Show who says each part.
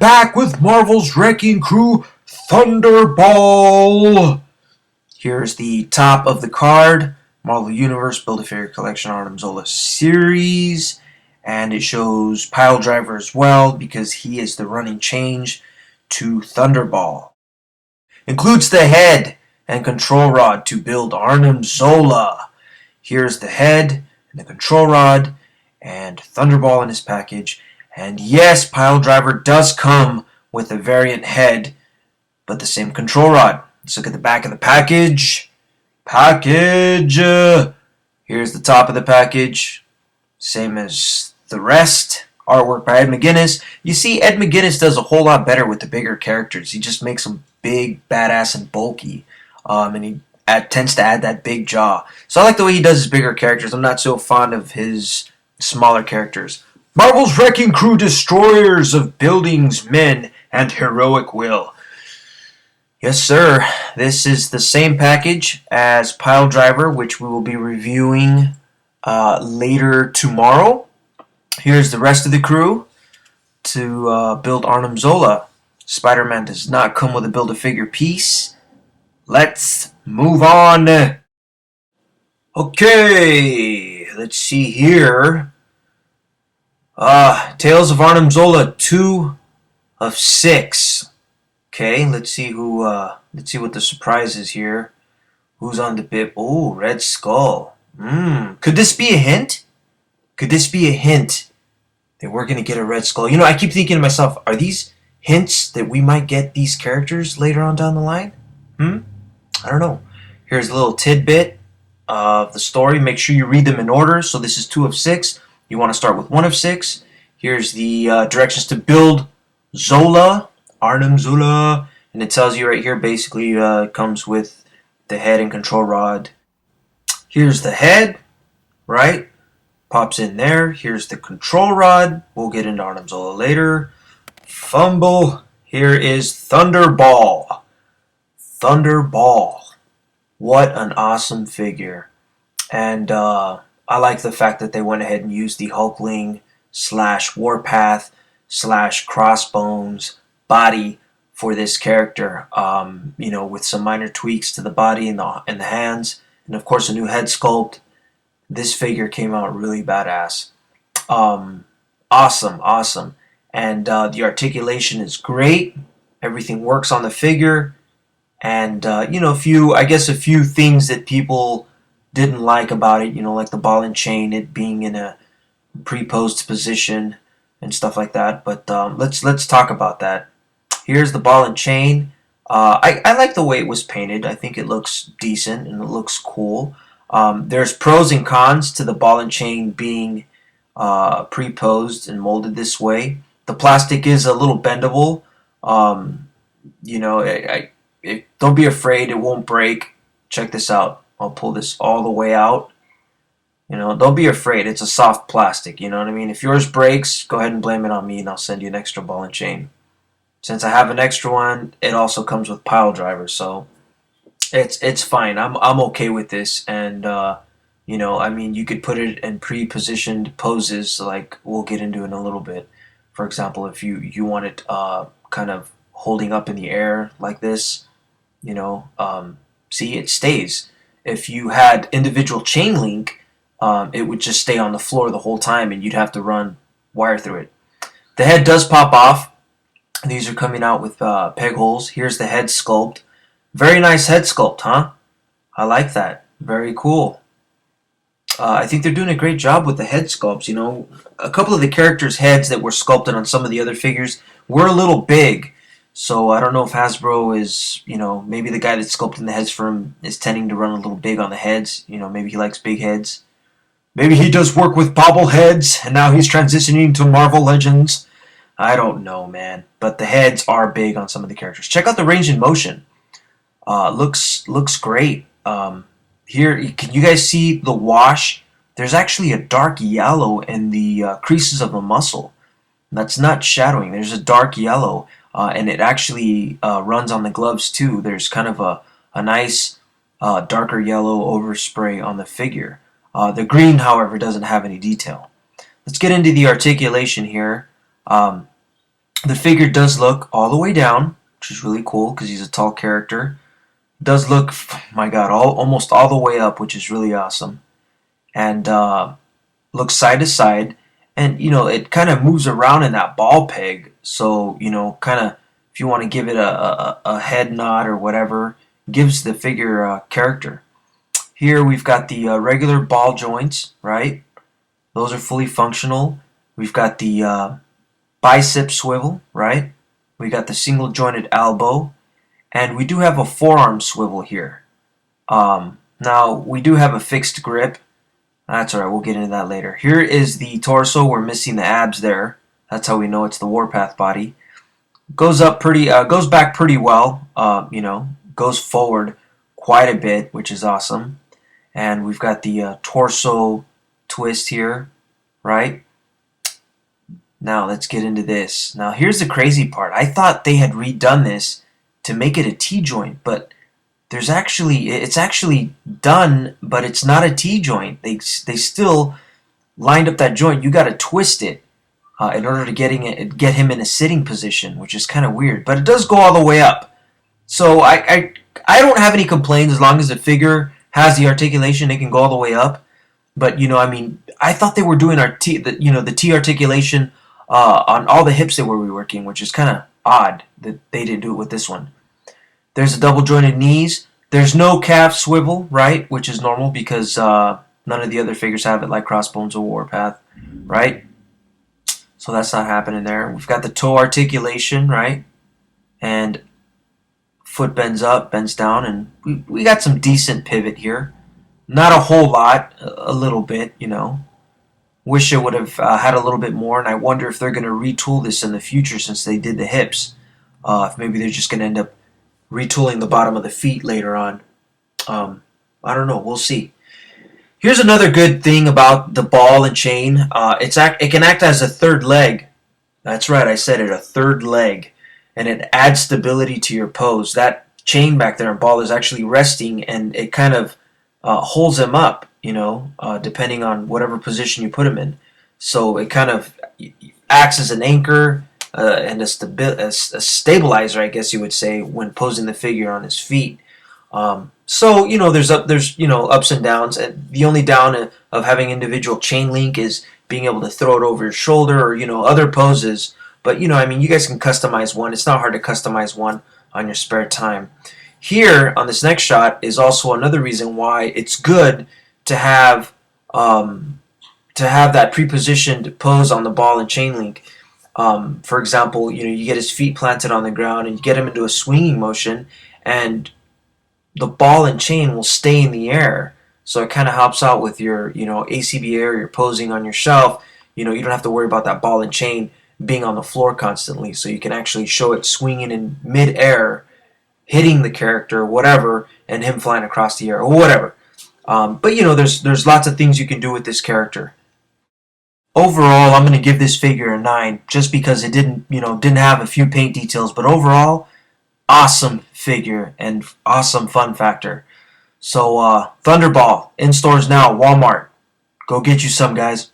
Speaker 1: back with Marvel's Wrecking Crew Thunderball. Here's the top of the card. Marvel Universe Build-A-Figure Collection Arnim Zola series. And it shows Pile Driver as well because he is the running change to Thunderball. Includes the head and control rod to build Arnim Zola. Here's the head and the control rod and Thunderball in his package. And yes, Pile Driver does come with a variant head, but the same control rod. Let's look at the back of the package. Here's the top of the package. Same as the rest. Artwork by Ed McGuinness. You see, Ed McGuinness does a whole lot better with the bigger characters. He just makes them big, badass, and bulky. And he tends to add that big jaw. So I like the way he does his bigger characters. I'm not so fond of his smaller characters. Marvel's Wrecking Crew, destroyers of buildings, men, and heroic will. Yes, sir. This is the same package as Pile Driver, which we will be reviewing later tomorrow. Here's the rest of the crew to build Arnim Zola. Spider-Man does not come with a Build-A-Figure piece. Let's move on. Okay, let's see here. Tales of Arnim Zola 2 of 6. Okay, let's see who. Let's see what the surprise is here. Who's on the bib? Oh, Red Skull. Could this be a hint? Could this be a hint that we're gonna get a Red Skull? You know, I keep thinking to myself, are these hints that we might get these characters later on down the line? I don't know. Here's a little tidbit of the story. Make sure you read them in order. So this is 2 of 6. You want to start with 1 of 6. Here's the directions to build Zola, Arnim Zola, and it tells you right here basically it comes with the head and control rod. Here's the head, right? Pops in there. Here's the control rod. We'll get into Arnim Zola later. Fumble. Here is Thunderball. Thunderball. What an awesome figure. And I like the fact that they went ahead and used the Hulkling / Warpath / Crossbones body for this character. You know, with some minor tweaks to the body and the hands, and of course a new head sculpt. This figure came out really badass. Awesome. And the articulation is great. Everything works on the figure. And you know, a few things that people didn't like about it, you know, like the ball and chain, it being in a pre-posed position and stuff like that. But let's talk about that. Here's the ball and chain. I like the way it was painted. I think it looks decent and it looks cool. There's pros and cons to the ball and chain being pre-posed and molded this way. The plastic is a little bendable. You know, don't be afraid, it won't break. Check this out. I'll pull this all the way out. You know, don't be afraid. It's a soft plastic. You know what I mean? If yours breaks, go ahead and blame it on me, and I'll send you an extra ball and chain. Since I have an extra one, it also comes with Pile Driver, so it's fine. I'm okay with this, and you know, I mean, you could put it in pre-positioned poses, like we'll get into in a little bit. For example, if you want it kind of holding up in the air like this, you know, see, it stays. If you had individual chain link, it would just stay on the floor the whole time and you'd have to run wire through it. The head does pop off. These are coming out with peg holes. Here's the head sculpt. Very nice head sculpt, huh? I like that. Very cool. I think they're doing a great job with the head sculpts. You know, a couple of the characters' heads that were sculpted on some of the other figures were a little big. So I don't know if Hasbro is, you know, maybe the guy that's sculpting the heads for him is tending to run a little big on the heads. You know, maybe he likes big heads. Maybe he does work with bobbleheads, and now he's transitioning to Marvel Legends. I don't know, man. But the heads are big on some of the characters. Check out the range in motion. Looks great. Here, can you guys see the wash? There's actually a dark yellow in the creases of the muscle. That's not shadowing. There's a dark yellow. And it actually runs on the gloves too. There's kind of a nice darker yellow overspray on the figure. The green, however, doesn't have any detail. Let's get into the articulation here. The figure does look all the way down, which is really cool because he's a tall character. Does look, my God, almost all the way up, which is really awesome. And looks side to side, and it kind of moves around in that ball peg. So kind of if you want to give it a head nod or whatever, gives the figure character. Here we've got the regular ball joints, right? Those are fully functional. We've got the bicep swivel, right? We got the single jointed elbow, and we do have a forearm swivel here. Now we do have a fixed grip. That's alright, we'll get into that later. Here is the torso. We're missing the abs there. That's how we know it's the Warpath body. Goes back pretty well. Goes forward quite a bit, which is awesome. And we've got the torso twist here, right? Now let's get into this. Now here's the crazy part. I thought they had redone this to make it a T-joint, but it's actually done, but it's not a T-joint. They still lined up that joint. You got to twist it in order to get him in a sitting position, which is kind of weird. But it does go all the way up. So I don't have any complaints as long as the figure has the articulation. It can go all the way up. But I thought they were doing the T articulation on all the hips that we were working, which is kind of odd that they didn't do it with this one. There's a double jointed knees. There's no calf swivel, right? Which is normal because none of the other figures have it, like Crossbones or Warpath, right? So that's not happening there. We've got the toe articulation, right? And foot bends up, bends down, and we got some decent pivot here. Not a whole lot, a little bit, Wish it would have had a little bit more, and I wonder if they're going to retool this in the future since they did the hips. If maybe they're just going to end up retooling the bottom of the feet later on. I don't know. We'll see. Here's another good thing about the ball and chain. It can act as a third leg. That's right, I said it, a third leg. And it adds stability to your pose. That chain back there and ball is actually resting, and it kind of holds him up, depending on whatever position you put him in. So it kind of acts as an anchor and a stabilizer, I guess you would say, when posing the figure on his feet. So there's ups and downs, and the only down of having individual chain link is being able to throw it over your shoulder or other poses. But you guys can customize one. It's not hard to customize one on your spare time. Here on this next shot is also another reason why it's good to have that pre-positioned pose on the ball and chain link. For example, you get his feet planted on the ground and you get him into a swinging motion, and the ball and chain will stay in the air. So it kind of helps out with your ACBA or your posing on your shelf. You don't have to worry about that ball and chain being on the floor constantly. So you can actually show it swinging in mid-air, hitting the character, whatever, and him flying across the air or whatever. But there's lots of things you can do with this character. Overall, I'm going to give this figure a 9 just because it didn't have a few paint details, but overall, awesome figure and awesome fun factor. So Thunderball in stores now, Walmart. Go get you some, guys.